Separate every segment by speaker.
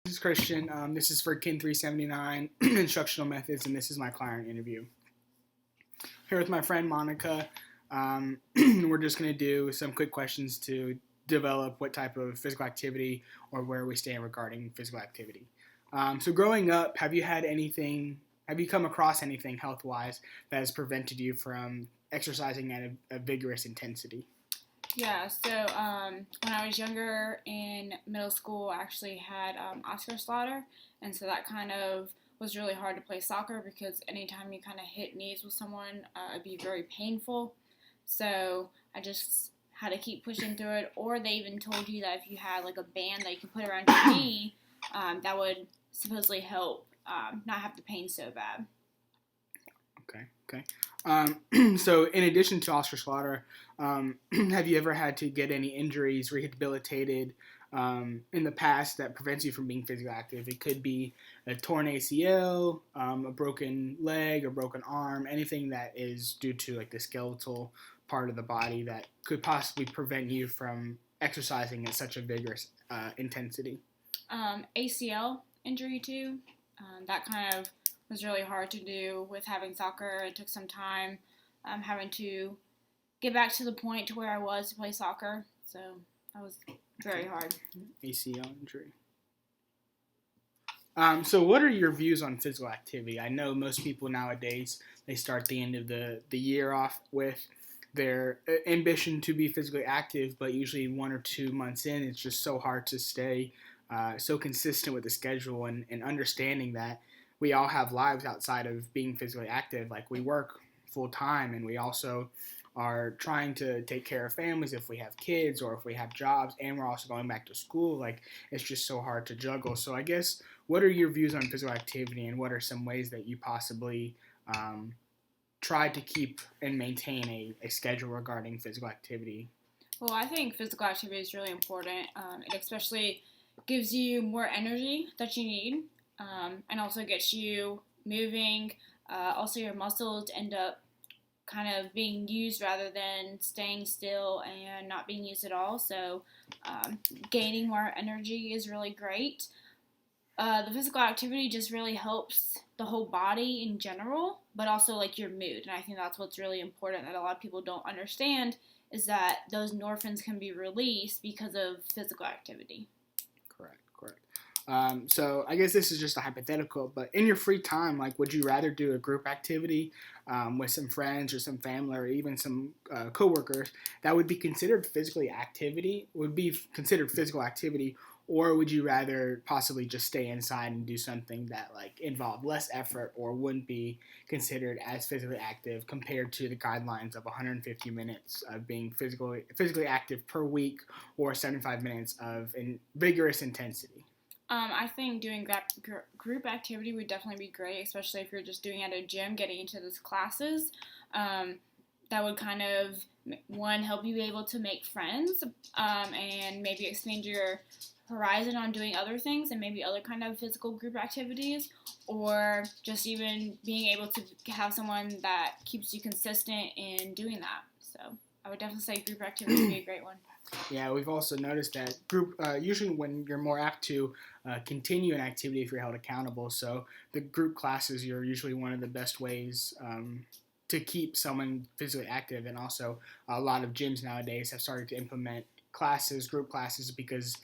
Speaker 1: This is Christian. This is for Kin 379 Instructional Methods, and this is my client interview. Here with my friend Monica. We're just going to do some quick questions to develop what type of physical activity or where we stand regarding physical activity. So, growing up, have you come across anything health wise that has prevented you from exercising at a vigorous intensity?
Speaker 2: Yeah, so when I was younger in middle school, I actually had Oscar and so that kind of was really hard to play soccer because anytime you kind of hit knees with someone, it'd be very painful. So I just had to keep pushing through it. Or they even told you that if you had like a band that you could put around your knee, that would supposedly help not have the pain so bad.
Speaker 1: Okay. So, in addition to Oscar have you ever had to get any injuries, rehabilitated in the past that prevents you from being physically active? It could be a torn ACL, a broken leg, or broken arm, anything that is due to like the skeletal part of the body that could possibly prevent you from exercising at such a vigorous intensity.
Speaker 2: ACL injury too. That kind of was really hard to do with having soccer. It took some time having to get back to the point to where I was to play soccer. So that was very hard.
Speaker 1: ACL injury. So what are your views on physical activity? I know most people nowadays, they start the end of the year off with their ambition to be physically active, but usually 1 or 2 months in, it's just so hard to stay so consistent with the schedule and understanding that we all have lives outside of being physically active. Like we work full time and we also are trying to take care of families if we have kids or if we have jobs, and we're also going back to school. Like it's just so hard to juggle. So I guess what are your views on physical activity, and what are some ways that you possibly try to keep and maintain a schedule regarding physical activity?
Speaker 2: Well, I think physical activity is really important. It especially gives you more energy that you need, and also gets you moving. Also, your muscles end up kind of being used rather than staying still and not being used at all. So, gaining more energy is really great. The physical activity just really helps the whole body in general, but also like your mood. And I think that's what's really important that a lot of people don't understand is that those endorphins can be released because of physical activity.
Speaker 1: Correct. So I guess this is just a hypothetical, but in your free time, like, would you rather do a group activity with some friends or some family or even some coworkers that would be considered physical activity, or would you rather possibly just stay inside and do something that like involved less effort or wouldn't be considered as physically active compared to the guidelines of 150 minutes of being physically active per week or 75 minutes of vigorous intensity?
Speaker 2: I think doing group activity would definitely be great, especially if you're just doing it at a gym, getting into those classes. Um, that would kind of, one, help you be able to make friends and maybe expand your horizon on doing other things and maybe other kind of physical group activities, or just even being able to have someone that keeps you consistent in doing that. So I would definitely say group activity would be a great one.
Speaker 1: Yeah, we've also noticed that usually when you're more apt to continue an activity if you're held accountable. So the group classes are usually one of the best ways to keep someone physically active. And also a lot of gyms nowadays have started to implement group classes, because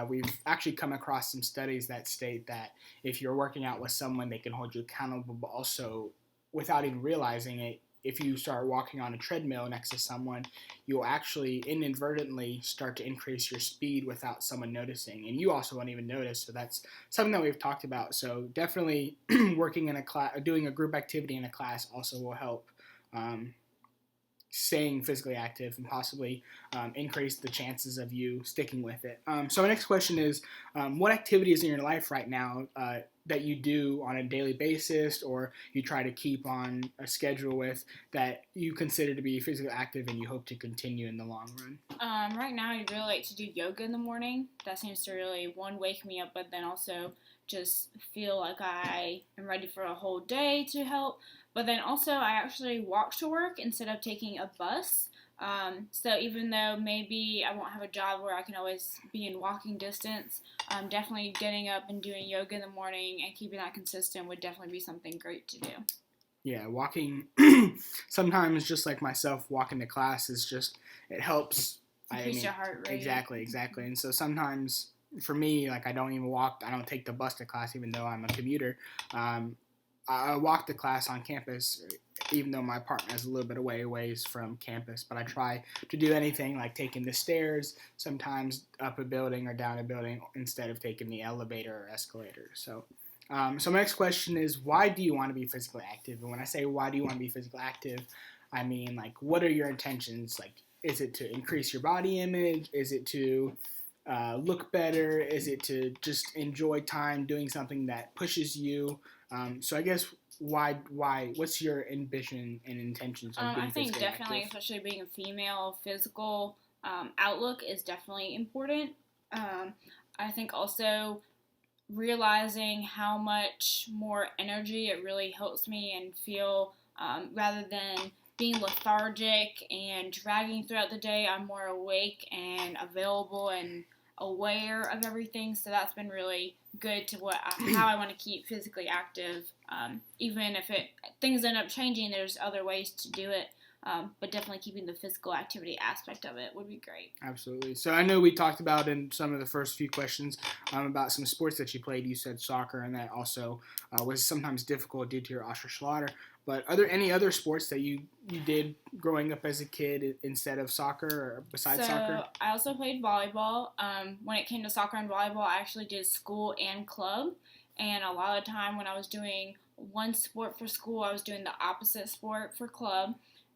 Speaker 1: we've actually come across some studies that state that if you're working out with someone, they can hold you accountable, but also without even realizing it, if you start walking on a treadmill next to someone, you'll actually inadvertently start to increase your speed without someone noticing, and you also won't even notice. So that's something that we've talked about. So definitely, working in a class, doing a group activity in a class, also will help staying physically active and possibly increase the chances of you sticking with it. So my next question is, what activities in your life right now that you do on a daily basis or you try to keep on a schedule with that you consider to be physically active and you hope to continue in the long run?
Speaker 2: Right now, I really like to do yoga in the morning. That seems to really, one, wake me up, but then also just feel like I am ready for a whole day to help. But then also, I actually walk to work instead of taking a bus. So even though maybe I won't have a job where I can always be in walking distance, definitely getting up and doing yoga in the morning and keeping that consistent would definitely be something great to do.
Speaker 1: Yeah, walking sometimes, just like myself, walking to class is just, it helps.
Speaker 2: Increase your heart rate.
Speaker 1: Exactly. And so sometimes for me, like, I don't even walk. I don't take the bus to class, even though I'm a commuter. Um, I walk to class on campus, even though my apartment is a little bit ways from campus. But I try to do anything like taking the stairs, sometimes up a building or down a building, instead of taking the elevator or escalator. So my next question is, why do you want to be physically active? And when I say why do you want to be physically active, I mean, like, what are your intentions? Like, is it to increase your body image? Is it to look better? Is it to just enjoy time doing something that pushes you? So I guess why? What's your ambition and intentions of being
Speaker 2: I think
Speaker 1: physically
Speaker 2: definitely,
Speaker 1: active?
Speaker 2: especially being a female, physical outlook is definitely important. I think also realizing how much more energy it really helps me and feel rather than being lethargic and dragging throughout the day, I'm more awake and available and aware of everything. So that's been really good to how I want to keep physically active. Even if things end up changing, there's other ways to do it. But definitely keeping the physical activity aspect of it would be great.
Speaker 1: Absolutely. So I know we talked about in some of the first few questions about some sports that you played. You said soccer, and that also was sometimes difficult due to your Osterschlatter. But are there any other sports that you did growing up as a kid instead of soccer or besides soccer?
Speaker 2: So I also played volleyball. When it came to soccer and volleyball, I actually did school and club. And a lot of the time when I was doing one sport for school, I was doing the opposite sport for club,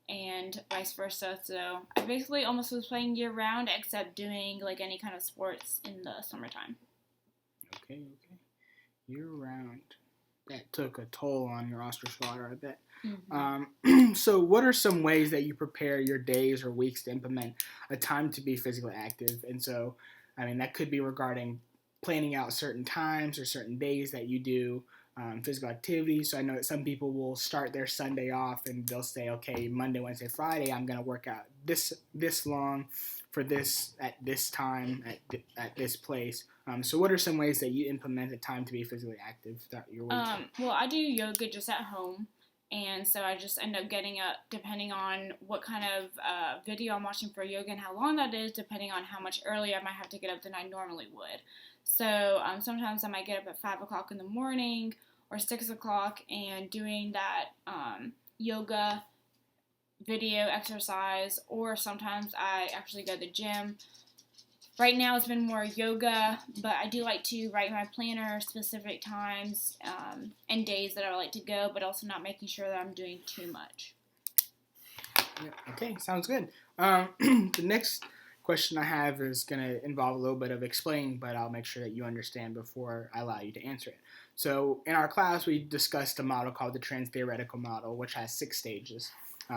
Speaker 2: and vice versa. So I basically almost was playing year round, except doing like any kind of sports in the summertime.
Speaker 1: Okay. Year round. That took a toll on your Osterschlatter, I bet.
Speaker 2: Mm-hmm.
Speaker 1: So what are some ways that you prepare your days or weeks to implement a time to be physically active? And so, I mean, that could be regarding planning out certain times or certain days that you do physical activity. So I know that some people will start their Sunday off and they'll say, okay, Monday, Wednesday, Friday, I'm going to work out this long for this at this time at this place. So what are some ways that you implement a time to be physically active throughout your week?
Speaker 2: Well, I do yoga just at home. And so I just end up getting up, depending on what kind of video I'm watching for yoga and how long that is, depending on how much earlier I might have to get up than I normally would. So sometimes I might get up at 5 o'clock in the morning or 6 o'clock and doing that yoga video exercise, or sometimes I actually go to the gym. Right now it's been more yoga, but I do like to write my planner specific times and days that I would like to go, but also not making sure that I'm doing too much.
Speaker 1: Yeah, okay, sounds good. The next question I have is going to involve a little bit of explaining, but I'll make sure that you understand before I allow you to answer it. So in our class, we discussed a model called the trans-theoretical model, which has 6 stages.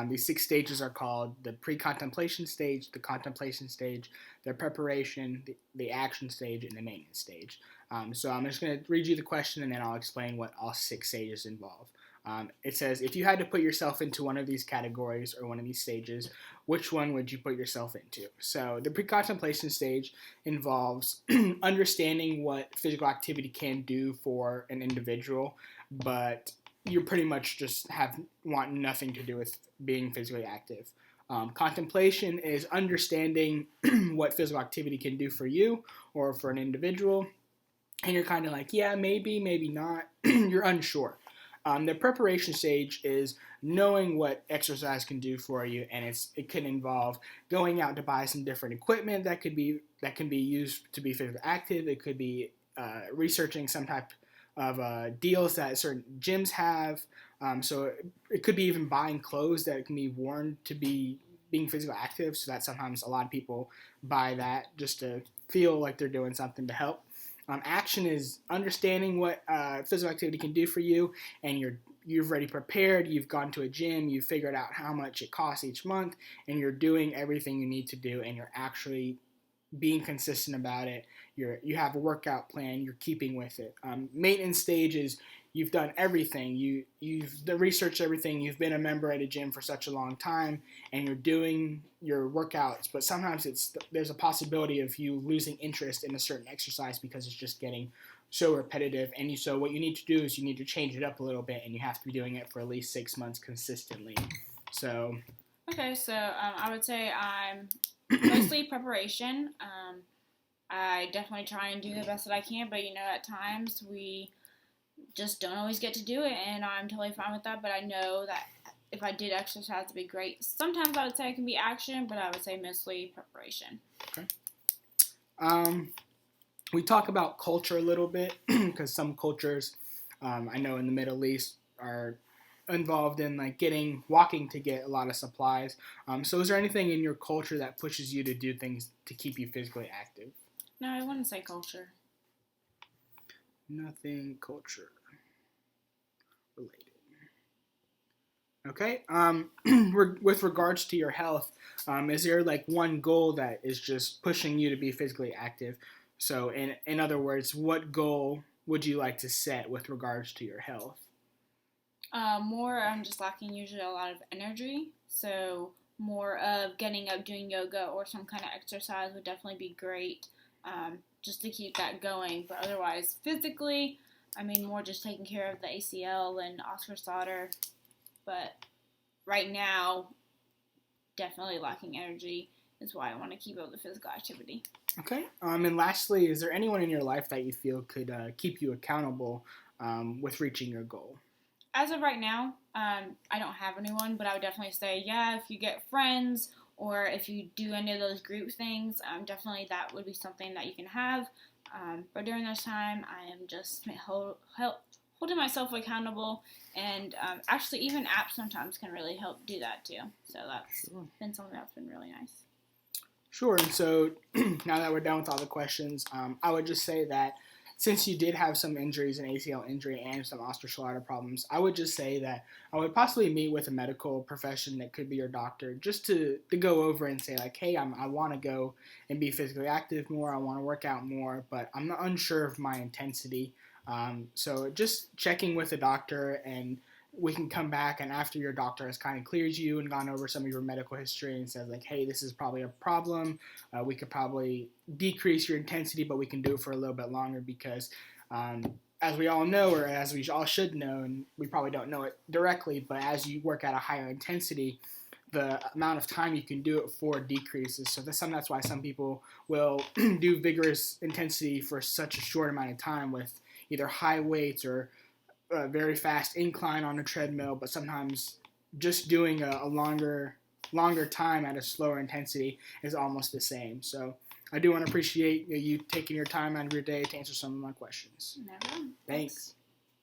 Speaker 1: These 6 stages are called the pre-contemplation stage, the contemplation stage, the preparation, the action stage, and the maintenance stage. So I'm just going to read you the question, and then I'll explain what all 6 stages involve. It says, if you had to put yourself into one of these categories or one of these stages, which one would you put yourself into? So the pre-contemplation stage involves understanding what physical activity can do for an individual, but you pretty much just want nothing to do with being physically active. Contemplation is understanding what physical activity can do for you or for an individual, and you're kind of like, yeah, maybe not. You're unsure. The preparation stage is knowing what exercise can do for you, and it can involve going out to buy some different equipment that can be used to be physically active. It could be researching some type of deals that certain gyms have. So it could be even buying clothes that can be worn to be being physically active. So that sometimes a lot of people buy that just to feel like they're doing something to help. Action is understanding what physical activity can do for you, and you've already prepared. You've gone to a gym. You've figured out how much it costs each month, and you're doing everything you need to do, and you're actually being consistent about it. You have a workout plan. You're keeping with it. Maintenance stage is you've done everything. You've researched everything. You've been a member at a gym for such a long time, and you're doing your workouts. But sometimes there's a possibility of you losing interest in a certain exercise because it's just getting so repetitive. And so what you need to do is you need to change it up a little bit, and you have to be doing it for at least 6 months consistently. So.
Speaker 2: Okay, so I would say I'm mostly preparation. I definitely try and do the best that I can, but at times we just don't always get to do it, and I'm totally fine with that. But I know that if I did exercise, it'd be great. Sometimes I would say it can be action, but I would say mostly preparation.
Speaker 1: Okay. We talk about culture a little bit because some cultures, I know in the Middle East, are involved in walking to get a lot of supplies. So is there anything in your culture that pushes you to do things to keep you physically active?
Speaker 2: No, I wouldn't say culture.
Speaker 1: Nothing culture related. Okay. With regards to your health, is there one goal that is just pushing you to be physically active? So in other words, what goal would you like to set with regards to your health?
Speaker 2: I'm just lacking usually a lot of energy, so more of getting up, doing yoga or some kind of exercise would definitely be great, just to keep that going. But otherwise, physically, more just taking care of the ACL and osteoarthritis. But right now, definitely lacking energy is why I want to keep up the physical activity.
Speaker 1: Okay. And lastly, is there anyone in your life that you feel could keep you accountable with reaching your goal?
Speaker 2: As of right now, I don't have anyone, but I would definitely say, yeah, if you get friends or if you do any of those group things, definitely that would be something that you can have. But during this time, I am just holding myself accountable, and actually even apps sometimes can really help do that too. So that's been something that's been really nice.
Speaker 1: Sure. And so now that we're done with all the questions, I would just say that since you did have some injuries, an ACL injury and some osteoarthritis problems, I would just say that I would possibly meet with a medical profession that could be your doctor just to go over and say hey, I want to go and be physically active more. I want to work out more, but I'm not unsure of my intensity. So just checking with a doctor, and we can come back, and after your doctor has kind of cleared you and gone over some of your medical history and says hey, this is probably a problem, we could probably decrease your intensity, but we can do it for a little bit longer because as we all know, or as we all should know, and we probably don't know it directly, but as you work at a higher intensity, the amount of time you can do it for decreases. So that's why some people will do vigorous intensity for such a short amount of time with either high weights or a very fast incline on a treadmill, but sometimes just doing a longer time at a slower intensity is almost the same. So I do want to appreciate you taking your time out of your day to answer some of my questions.
Speaker 2: Never.
Speaker 1: Thanks.